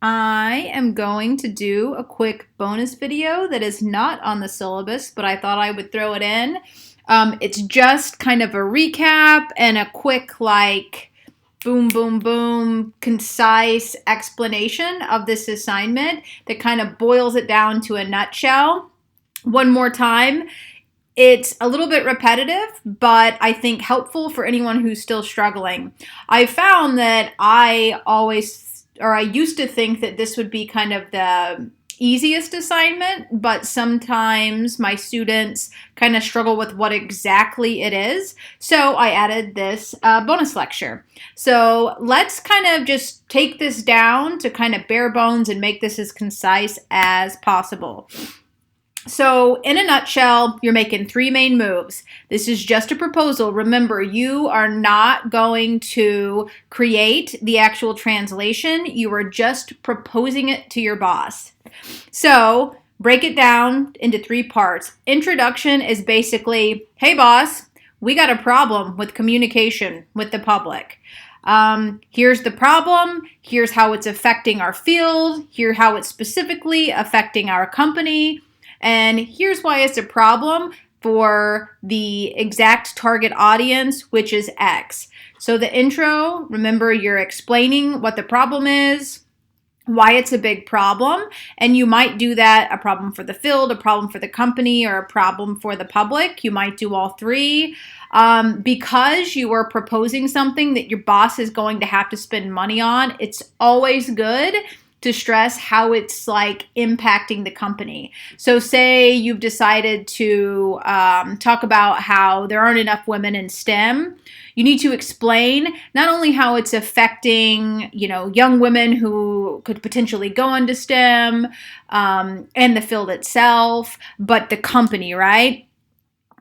I am going to do a quick bonus video that is not on the syllabus, but I thought I would throw it in. It's just kind of a recap and a quick, boom, boom, boom, concise explanation of this assignment that kind of boils it down to a nutshell. One more time. It's a little bit repetitive, but I think helpful for anyone who's still struggling. I found that I used to think that this would be kind of the easiest assignment, but sometimes my students kind of struggle with what exactly it is. So I added this bonus lecture. So let's kind of just take this down to kind of bare bones and make this as concise as possible. So, in a nutshell, you're making three main moves. This is just a proposal. Remember, you are not going to create the actual translation. You are just proposing it to your boss. So, break it down into three parts. Introduction is basically, hey, boss, we got a problem with communication with the public. Here's the problem. Here's how it's affecting our field. Here's how it's specifically affecting our company. And here's why it's a problem for the exact target audience, which is X. So the intro, remember you're explaining what the problem is, why it's a big problem, and you might do that a problem for the field, a problem for the company, or a problem for the public. You might do all three. Because you are proposing something that your boss is going to have to spend money on, it's always good to stress how it's impacting the company. So say you've decided to talk about how there aren't enough women in STEM. You need to explain not only how it's affecting, young women who could potentially go into STEM and the field itself, but the company, right?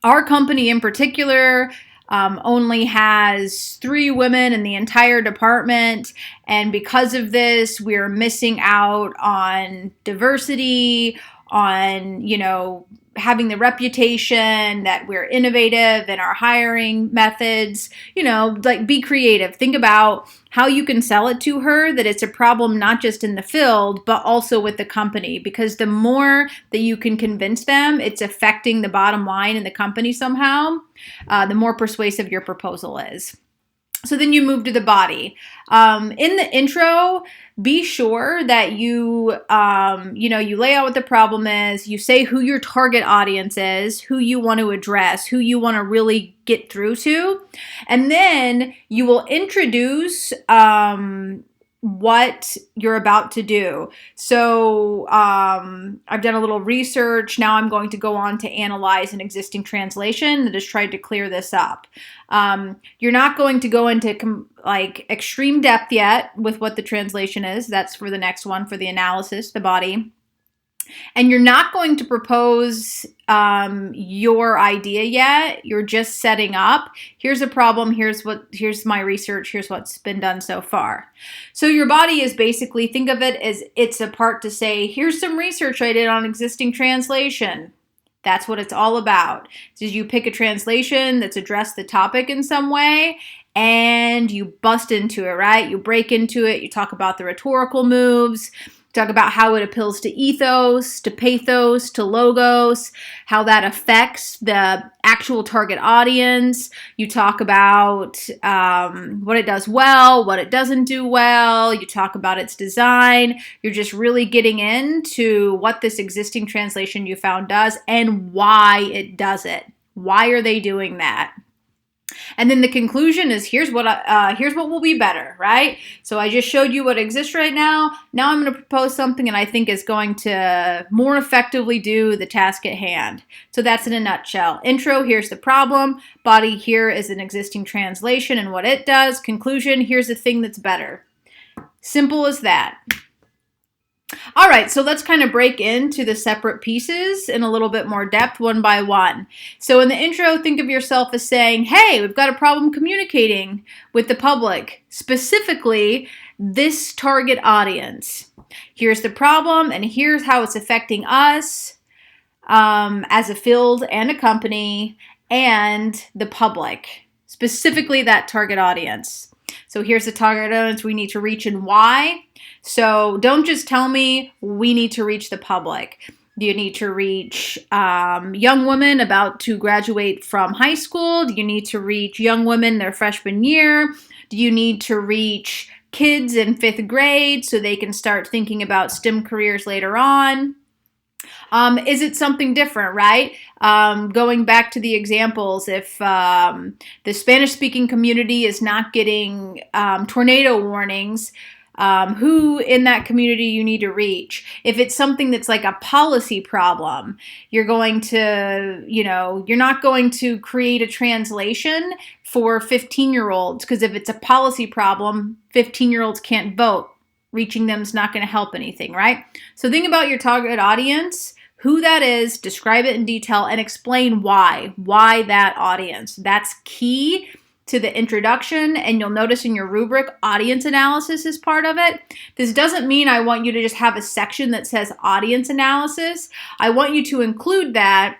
Our company in particular only has 3 women in the entire department, and because of this, we're missing out on diversity, on, having the reputation that we're innovative in our hiring methods. Be creative. Think about how you can sell it to her that it's a problem not just in the field, but also with the company. Because the more that you can convince them it's affecting the bottom line in the company somehow, the more persuasive your proposal is. So then you move to the body. In the intro, be sure that you lay out what the problem is. You say who your target audience is, who you want to address, who you want to really get through to. And then you will introduce what you're about to do. So I've done a little research. Now I'm going to go on to analyze an existing translation that has tried to clear this up. You're not going to go into extreme depth yet with what the translation is. That's for the next one, for the analysis, the body. And you're not going to propose your idea yet. You're just setting up. Here's a problem. Here's my research. Here's what's been done so far. So your body is basically, think of it as it's a part to say, here's some research I did on existing translation. That's what it's all about. So you pick a translation that's addressed the topic in some way, and you bust into it, right? You break into it. You talk about the rhetorical moves. Talk about how it appeals to ethos, to pathos, to logos, how that affects the actual target audience. You talk about what it does well, what it doesn't do well. You talk about its design. You're just really getting into what this existing translation you found does and why it does it. Why are they doing that? And then the conclusion is here's what will be better, right? So I just showed you what exists right now. Now I'm going to propose something and I think is going to more effectively do the task at hand. So that's in a nutshell. Intro, here's the problem. Body, here is an existing translation and what it does. Conclusion, here's the thing that's better. Simple as that. All right, so let's kind of break into the separate pieces in a little bit more depth, one by one. So in the intro, think of yourself as saying, hey, we've got a problem communicating with the public, specifically this target audience. Here's the problem, and here's how it's affecting us as a field and a company and the public, specifically that target audience. So here's the target audience we need to reach and why. So don't just tell me we need to reach the public. Do you need to reach young women about to graduate from high school? Do you need to reach young women their freshman year? Do you need to reach kids in 5th grade so they can start thinking about STEM careers later on? Is it something different, right? Going back to the examples, if the Spanish-speaking community is not getting tornado warnings, who in that community you need to reach. If it's something that's like a policy problem, you're going to, you're not going to create a translation for 15-year-olds, because if it's a policy problem, 15-year-olds can't vote. Reaching them is not going to help anything, right? So think about your target audience, who that is, describe it in detail, and explain why. Why that audience? That's key to the introduction, and you'll notice in your rubric, audience analysis is part of it. This doesn't mean I want you to just have a section that says audience analysis. I want you to include that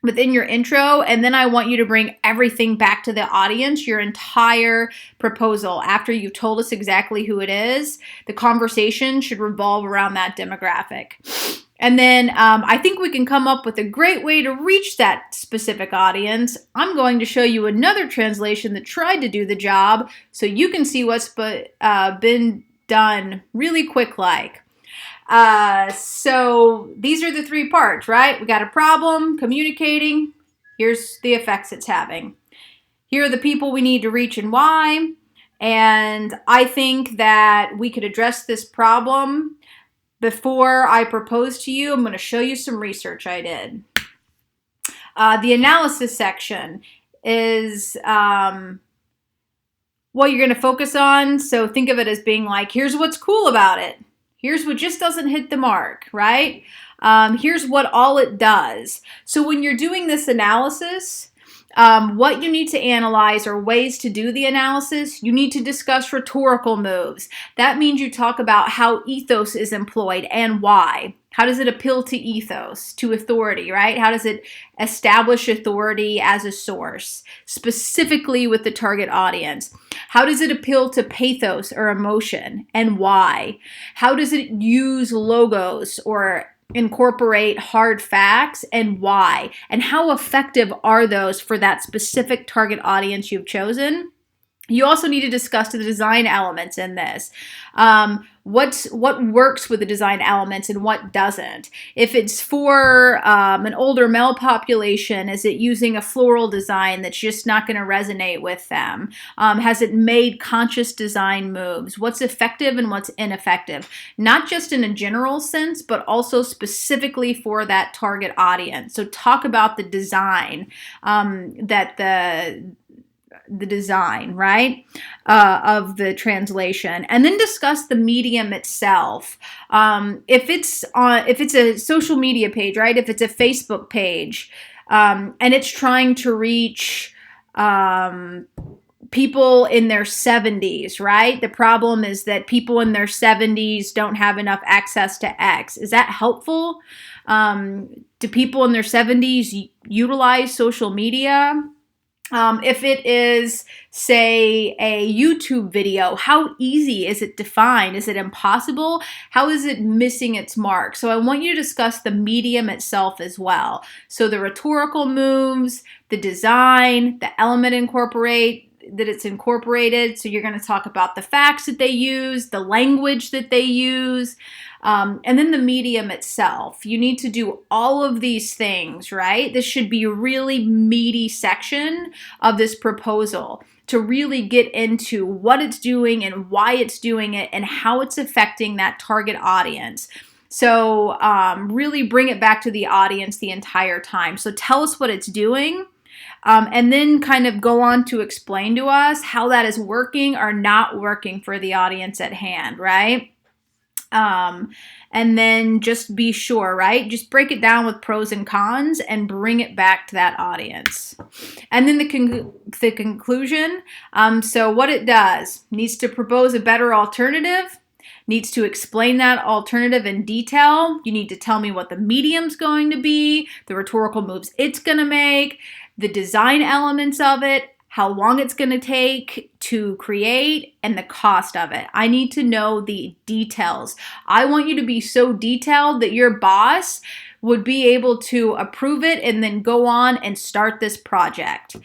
within your intro, and then I want you to bring everything back to the audience, your entire proposal. After you've told us exactly who it is, the conversation should revolve around that demographic. And then I think we can come up with a great way to reach that specific audience. I'm going to show you another translation that tried to do the job so you can see what's been done really quick like. So these are the 3 parts, right? We got a problem, communicating. Here's the effects it's having. Here are the people we need to reach and why. And I think that we could address this problem. Before I propose to you, I'm going to show you some research I did. The analysis section is what you're going to focus on. So think of it as being like, here's what's cool about it. Here's what just doesn't hit the mark, right? Here's what all it does. So when you're doing this analysis, what you need to analyze are ways to do the analysis. You need to discuss rhetorical moves. That means you talk about how ethos is employed and why. How does it appeal to ethos, to authority, right? How does it establish authority as a source, specifically with the target audience? How does it appeal to pathos or emotion, and why? How does it use logos or incorporate hard facts, and why? And how effective are those for that specific target audience you've chosen? You also need to discuss the design elements in this. What works with the design elements and what doesn't? If it's for an older male population, is it using a floral design that's just not going to resonate with them? Has it made conscious design moves? What's effective and what's ineffective? Not just in a general sense, but also specifically for that target audience. So talk about the design the design, right, of the translation, and then discuss the medium itself. If it's a social media page, right, if it's a Facebook page, and it's trying to reach people in their 70s, right? The problem is that people in their 70s don't have enough access to X. Is that helpful? Do people in their 70s utilize social media? If it is, say, a YouTube video, how easy is it defined? Is it impossible? How is it missing its mark? So I want you to discuss the medium itself as well. So the rhetorical moves, the design, the element that it's incorporated. So you're going to talk about the facts that they use, the language that they use, and then the medium itself. You need to do all of these things, right? This should be a really meaty section of this proposal to really get into what it's doing and why it's doing it and how it's affecting that target audience. So really bring it back to the audience the entire time. So tell us what it's doing. And then kind of go on to explain to us how that is working or not working for the audience at hand, right? And then just be sure, right? Just break it down with pros and cons and bring it back to that audience. And then the conclusion, so what it does, needs to propose a better alternative, needs to explain that alternative in detail. You need to tell me what the medium's going to be, the rhetorical moves it's going to make, the design elements of it, how long it's going to take to create, and the cost of it. I need to know the details. I want you to be so detailed that your boss would be able to approve it and then go on and start this project.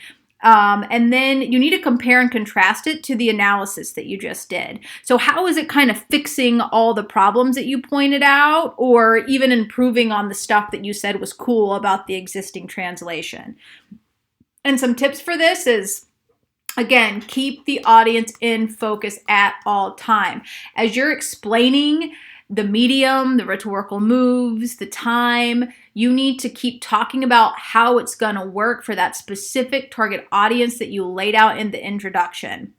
And then you need to compare and contrast it to the analysis that you just did. So how is it kind of fixing all the problems that you pointed out, or even improving on the stuff that you said was cool about the existing translation? And some tips for this is, again, keep the audience in focus at all time. As you're explaining the medium, the rhetorical moves, the time, you need to keep talking about how it's going to work for that specific target audience that you laid out in the introduction.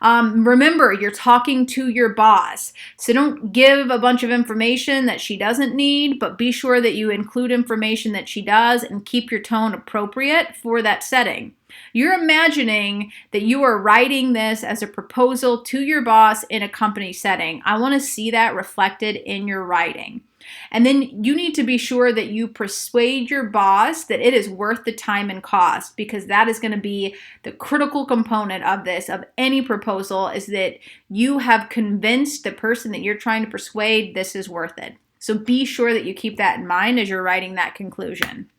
Remember, you're talking to your boss, so don't give a bunch of information that she doesn't need, but be sure that you include information that she does and keep your tone appropriate for that setting. You're imagining that you are writing this as a proposal to your boss in a company setting. I want to see that reflected in your writing. And then you need to be sure that you persuade your boss that it is worth the time and cost, because that is going to be the critical component of this, of any proposal, is that you have convinced the person that you're trying to persuade this is worth it. So be sure that you keep that in mind as you're writing that conclusion.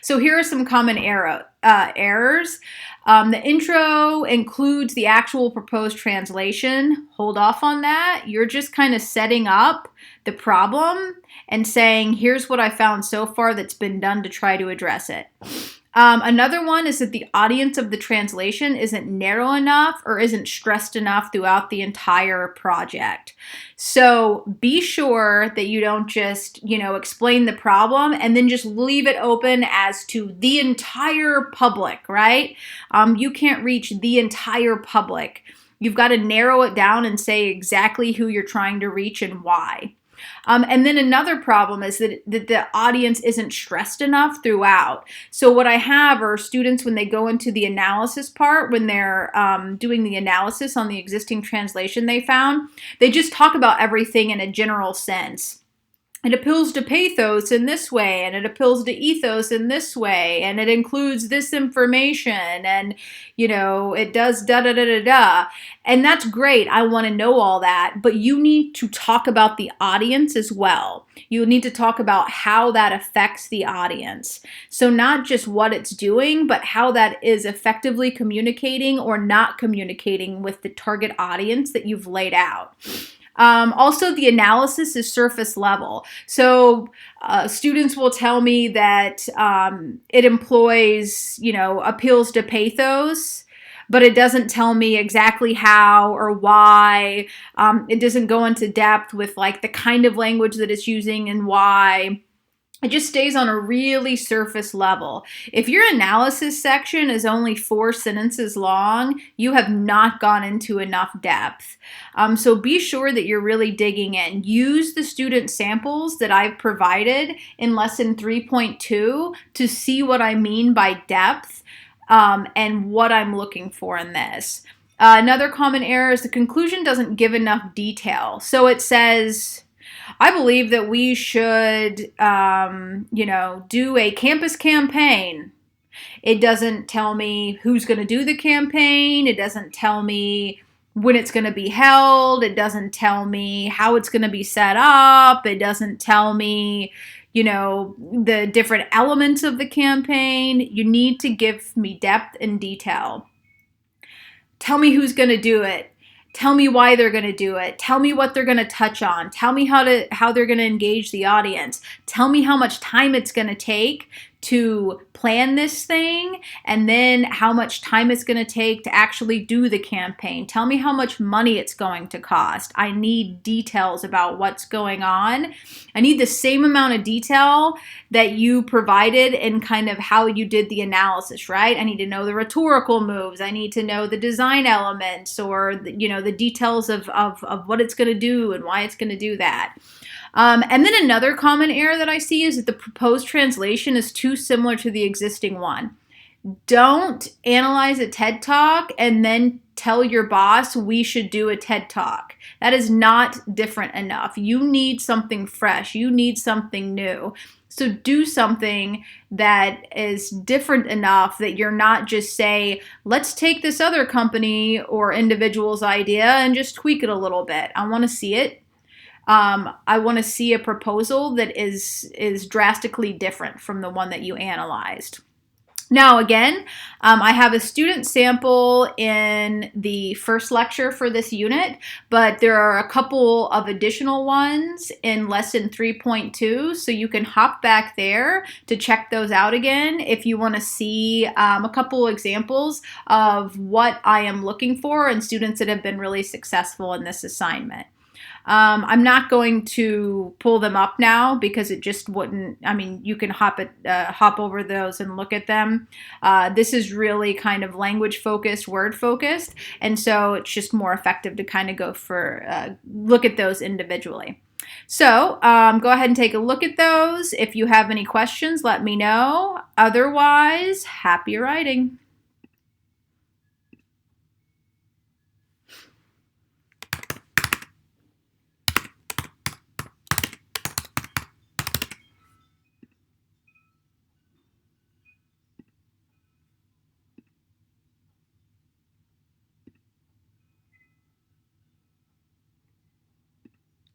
So here are some common errors. The intro includes the actual proposed translation. Hold off on that. You're just kind of setting up the problem and saying, here's what I found so far that's been done to try to address it. Another one is that the audience of the translation isn't narrow enough or isn't stressed enough throughout the entire project. So be sure that you don't just, explain the problem and then just leave it open as to the entire public, right? You can't reach the entire public. You've got to narrow it down and say exactly who you're trying to reach and why. And then another problem is that the audience isn't stressed enough throughout. So what I have are students, when they go into the analysis part, when they're doing the analysis on the existing translation they found, they just talk about everything in a general sense. It appeals to pathos in this way, and it appeals to ethos in this way, and it includes this information, and, it does da-da-da-da-da. And that's great. I want to know all that, but you need to talk about the audience as well. You need to talk about how that affects the audience. So not just what it's doing, but how that is effectively communicating or not communicating with the target audience that you've laid out. Also, the analysis is surface level. So students will tell me that it employs, appeals to pathos, but it doesn't tell me exactly how or why. It doesn't go into depth with the kind of language that it's using and why. It just stays on a really surface level. If your analysis section is only 4 sentences long, you have not gone into enough depth. So be sure that you're really digging in. Use the student samples that I've provided in lesson 3.2 to see what I mean by depth and what I'm looking for in this. Another common error is the conclusion doesn't give enough detail. So it says, I believe that we should, do a campus campaign. It doesn't tell me who's going to do the campaign. It doesn't tell me when it's going to be held. It doesn't tell me how it's going to be set up. It doesn't tell me, the different elements of the campaign. You need to give me depth and detail. Tell me who's going to do it. Tell me why they're going to do it. Tell me what they're going to touch on. Tell me how they're going to engage the audience. Tell me how much time it's going to take to plan this thing, and then how much time it's going to take to actually do the campaign. Tell me how much money it's going to cost. I need details about what's going on. I need the same amount of detail that you provided in kind of how you did the analysis, right? I need to know the rhetorical moves. I need to know the design elements, or the details of what it's going to do and why it's going to do that. And then another common error that I see is that the proposed translation is too similar to the existing one. Don't analyze a TED Talk and then tell your boss we should do a TED Talk. That is not different enough. You need something fresh. You need something new. So do something that is different enough that you're not just say, let's take this other company or individual's idea and just tweak it a little bit. I want to see it. I want to see a proposal that is drastically different from the one that you analyzed. Now, again, I have a student sample in the first lecture for this unit, but there are a couple of additional ones in lesson 3.2, so you can hop back there to check those out again if you want to see a couple examples of what I am looking for in students that have been really successful in this assignment. I'm not going to pull them up now because it just wouldn't. I mean, you can hop over those and look at them. This is really kind of language focused, word focused, and so it's just more effective to kind of go for look at those individually. So go ahead and take a look at those. If you have any questions, let me know. Otherwise, happy writing.